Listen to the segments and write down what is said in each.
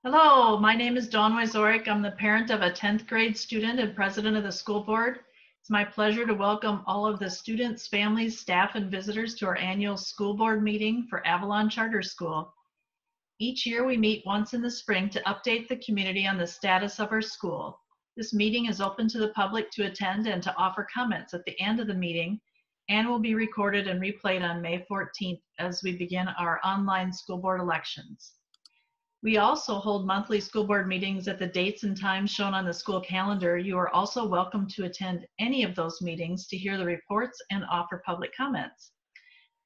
Hello, my name is Dawn Wyzorek. I'm the parent of a 10th grade student and president of the school board. It's my pleasure to welcome all of the students, families, staff, and visitors to our annual school board meeting for Avalon Charter School. Each year we meet once in the spring to update the community on the status of our school. This meeting is open to the public to attend and to offer comments at the end of the meeting and will be recorded and replayed on May 14th as we begin our online school board elections. We also hold monthly school board meetings at the dates and times shown on the school calendar. You are also welcome to attend any of those meetings to hear the reports and offer public comments.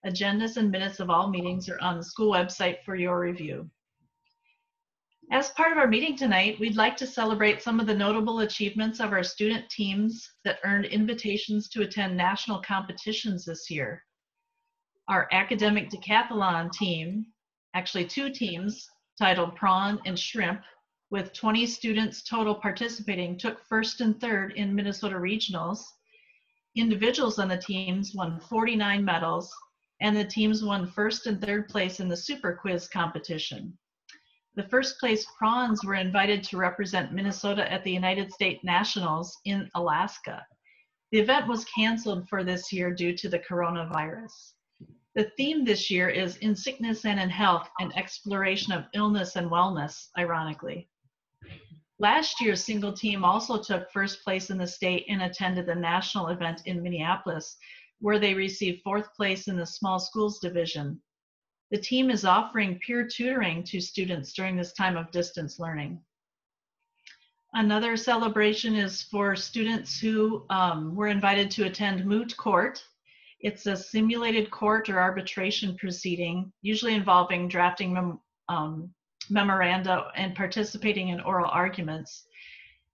Agendas and minutes of all meetings are on the school website for your review. As part of our meeting tonight, we'd like to celebrate some of the notable achievements of our student teams that earned invitations to attend national competitions this year. Our academic decathlon team, actually two teams, titled Prawn and Shrimp, with 20 students total participating, took first and third in Minnesota regionals. Individuals on the teams won 49 medals, and the teams won first and third place in the super quiz competition. The first place prawns were invited to represent Minnesota at the United States Nationals in Alaska. The event was canceled for this year due to the coronavirus. The theme this year is In Sickness and in Health, an exploration of illness and wellness, ironically. Last year's single team also took first place in the state and attended the national event in Minneapolis, where they received fourth place in the small schools division. The team is offering peer tutoring to students during this time of distance learning. Another celebration is for students who were invited to attend moot court. It's a simulated court or arbitration proceeding, usually involving drafting memoranda and participating in oral arguments.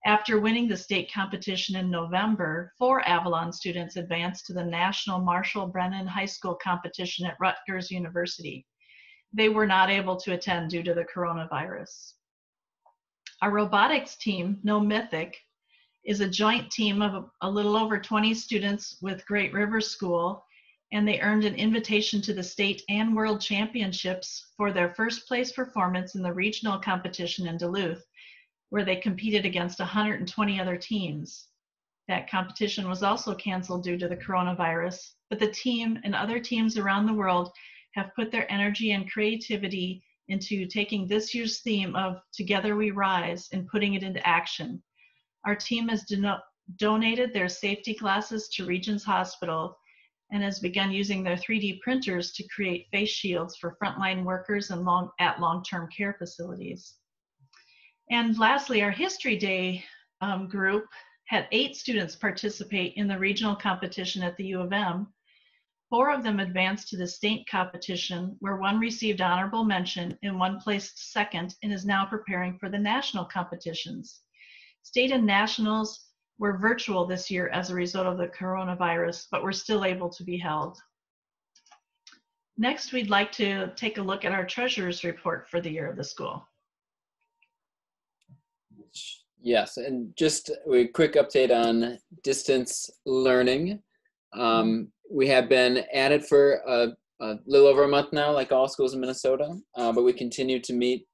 After winning the state competition in November, 4 Avalon students advanced to the National Marshall Brennan High School competition at Rutgers University. They were not able to attend due to the coronavirus. Our robotics team, No Mythic, is a joint team of a little over 20 students with Great River School, and they earned an invitation to the state and world championships for their first place performance in the regional competition in Duluth, where they competed against 120 other teams. That competition was also canceled due to the coronavirus, but the team and other teams around the world have put their energy and creativity into taking this year's theme of Together We Rise and putting it into action. Our team has donated their safety glasses to Regions Hospital and has begun using their 3D printers to create face shields for frontline workers and at long-term care facilities. And lastly, our History Day group had 8 students participate in the regional competition at the U of M. 4 of them advanced to the state competition, where one received honorable mention and one placed second and is now preparing for the national competitions. State and nationals were virtual this year as a result of the coronavirus, but were still able to be held. Next, we'd like to take a look at our treasurer's report for the year of the school. Yes, and just a quick update on distance learning. We have been at it for a little over a month now, like all schools in Minnesota, but we continue to meet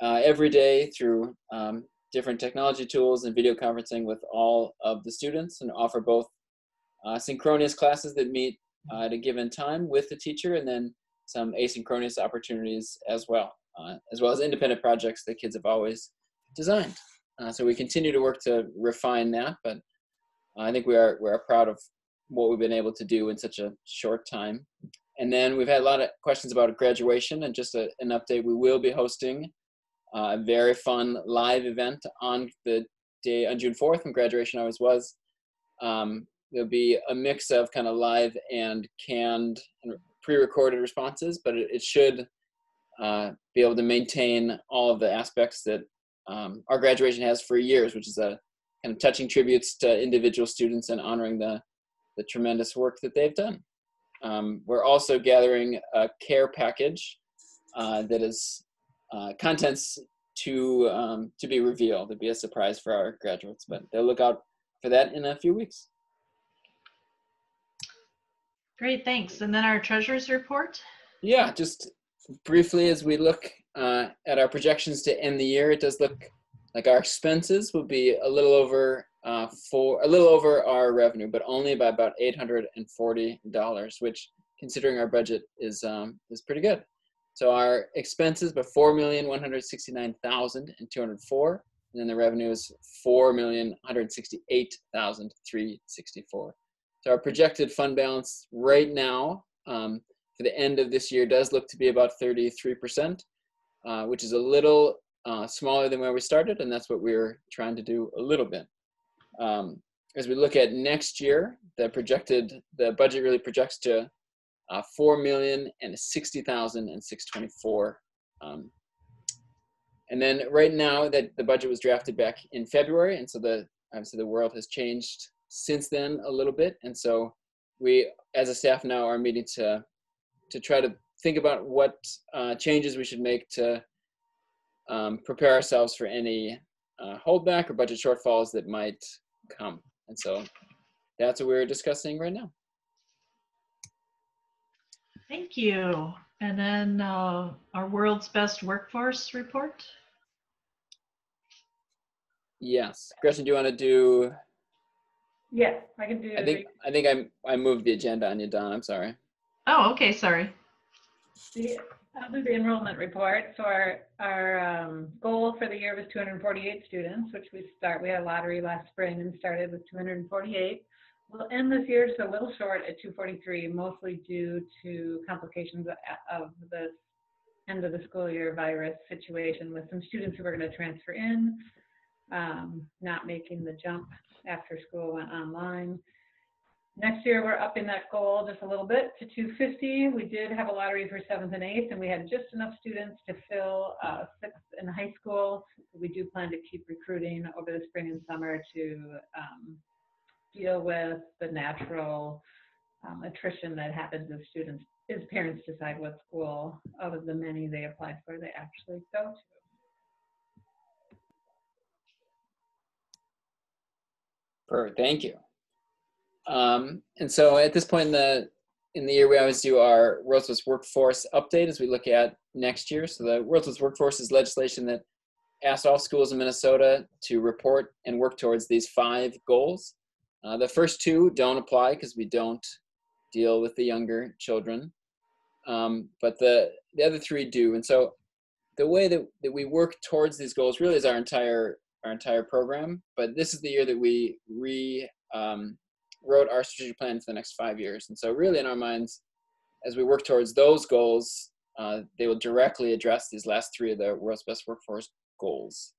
every day through different technology tools and video conferencing with all of the students, and offer both synchronous classes that meet at a given time with the teacher, and then some asynchronous opportunities as well as independent projects that kids have always designed. So we continue to work to refine that, but I think we're proud of what we've been able to do in such a short time. And then we've had a lot of questions about graduation, and just an update, we will be hosting a very fun live event on the day on June 4th, when graduation always was. There'll be a mix of kind of live and canned and pre-recorded responses, but it should be able to maintain all of the aspects that our graduation has for years, which is a kind of touching tributes to individual students and honoring the tremendous work that they've done. We're also gathering a care package that is contents to be revealed. It'll be a surprise for our graduates, but they'll look out for that in a few weeks. Great, thanks. And then our treasurer's report. Yeah, just briefly, as we look at our projections to end the year, it does look like our expenses will be a little over our revenue, but only by about $840, which, considering our budget, is pretty good. So our expenses by $4,169,204, and then the revenue is $4,168,364. So our projected fund balance right now for the end of this year does look to be about 33%, which is a little smaller than where we started, and that's what we're trying to do a little bit. As we look at next year, the budget really projects to $4,060,624. And then right now that the budget was drafted back in February, and so obviously the world has changed since then a little bit, and so we as a staff now are meeting to try to think about what changes we should make to prepare ourselves for any holdback or budget shortfalls that might come. And so that's what we're discussing right now. Thank you. And then our world's best workforce report. Yes. Gretchen, do you want to do? Yes, I can do. I think I moved the agenda on you, Don. I'm sorry. Oh, okay. Sorry. I'll do the enrollment report. So our goal for the year was 248 students, which we had a lottery last spring and started with 248. We'll end this year just a little short at 243, mostly due to complications of the end of the school year virus situation with some students who were going to transfer in, not making the jump after school went online. Next year, we're upping that goal just a little bit to 250. We did have a lottery for 7th and 8th, and we had just enough students to fill 6th in high school. We do plan to keep recruiting over the spring and summer to deal with the natural attrition that happens as parents decide what school out of the many they applied for they actually go to. Perfect. Thank you. And so at this point in the year, we always do our World's Best Workforce update as we look at next year. So the World's Best Workforce is legislation that asks all schools in Minnesota to report and work towards these 5 goals. The first 2 don't apply because we don't deal with the younger children, but the other 3 do. And so the way that we work towards these goals really is our entire program. But this is the year that we wrote our strategic plan for the next 5 years. And so really in our minds, as we work towards those goals, they will directly address these last 3 of the World's Best Workforce goals.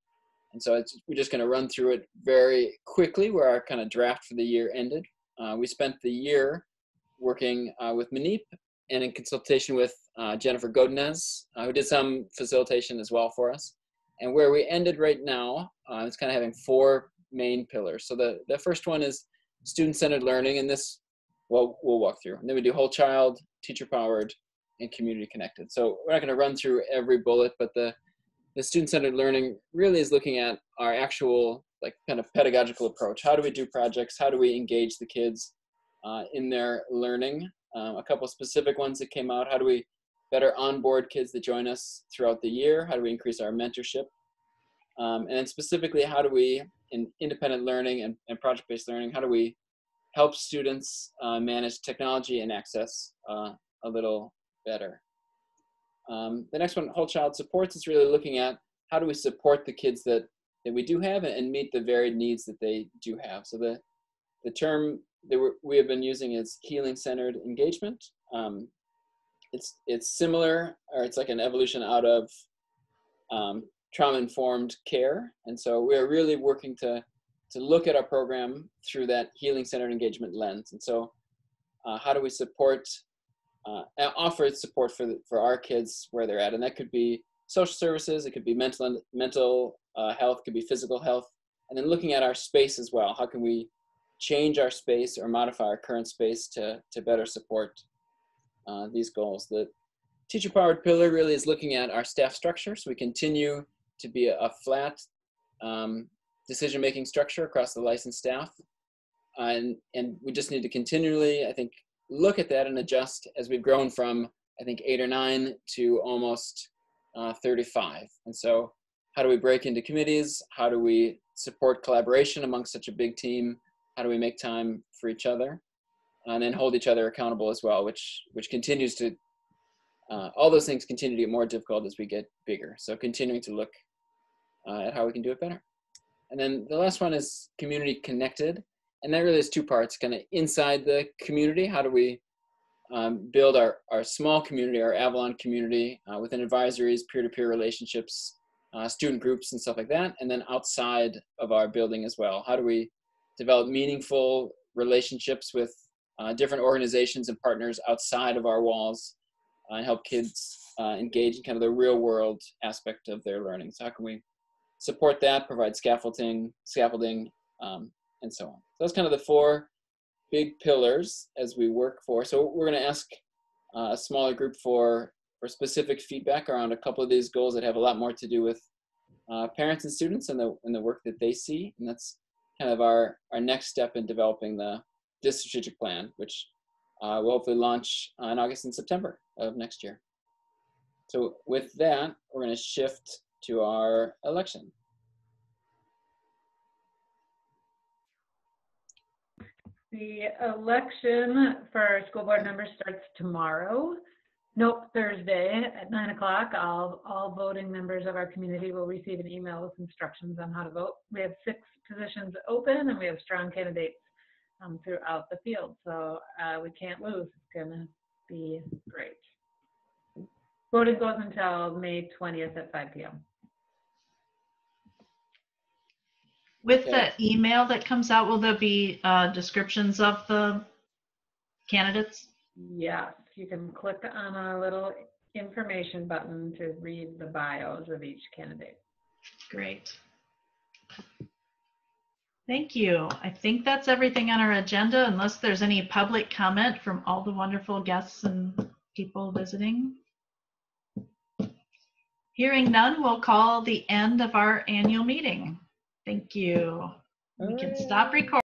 And so we're just going to run through it very quickly where our kind of draft for the year ended. We spent the year working with Manip and in consultation with Jennifer Godinez, who did some facilitation as well for us. And where we ended right now, it's kind of having 4 main pillars. So the first one is student-centered learning, and this we'll walk through. And then we do whole child, teacher-powered, and community-connected. So we're not going to run through every bullet, but the student-centered learning really is looking at our actual kind of pedagogical approach. How do we do projects? How do we engage the kids in their learning? A couple specific ones that came out. How do we better onboard kids that join us throughout the year? How do we increase our mentorship? And then specifically, how do we, in independent learning and project-based learning, how do we help students manage technology and access a little better? The next one, whole child supports, is really looking at how do we support the kids that we do have and meet the varied needs that they do have. So the term that we have been using is healing-centered engagement. It's similar, or it's like an evolution out of trauma-informed care. And so we're really working to look at our program through that healing-centered engagement lens. And so how do we support, offer support for our kids where they're at? And that could be social services, it could be mental health, could be physical health, and then looking at our space as well. How can we change our space or modify our current space to better support these goals? The teacher-powered pillar really is looking at our staff structure. So we continue to be a flat decision-making structure across the licensed staff. And we just need to continually, I think, look at that and adjust as we've grown from, I think, 8 or 9 to almost 35. And so how do we break into committees? How do we support collaboration amongst such a big team? How do we make time for each other? And then hold each other accountable as well, which continues to, all those things continue to get more difficult as we get bigger. So continuing to look at how we can do it better. And then the last one is community connected. And that really is two parts, kind of inside the community. How do we build our small community, our Avalon community within advisories, peer-to-peer relationships, student groups and stuff like that. And then outside of our building as well. How do we develop meaningful relationships with different organizations and partners outside of our walls and help kids engage in kind of the real world aspect of their learning. So how can we support that, provide scaffolding, and so on. So that's kind of the four big pillars as we work for. So we're going to ask a smaller group for specific feedback around a couple of these goals that have a lot more to do with parents and students and the work that they see. And that's kind of our next step in developing this strategic plan, which will hopefully launch in August and September of next year. So with that, we're going to shift to our election. The election for our school board members starts tomorrow. Nope, Thursday at 9 o'clock. All voting members of our community will receive an email with instructions on how to vote. We have 6 positions open and we have strong candidates throughout the field. So we can't lose. It's gonna be great. Voting goes until May 20th at 5 p.m. With the email that comes out, will there be descriptions of the candidates? Yes, you can click on a little information button to read the bios of each candidate. Great. Thank you. I think that's everything on our agenda, unless there's any public comment from all the wonderful guests and people visiting. Hearing none, we'll call the end of our annual meeting. Thank you. We can stop recording.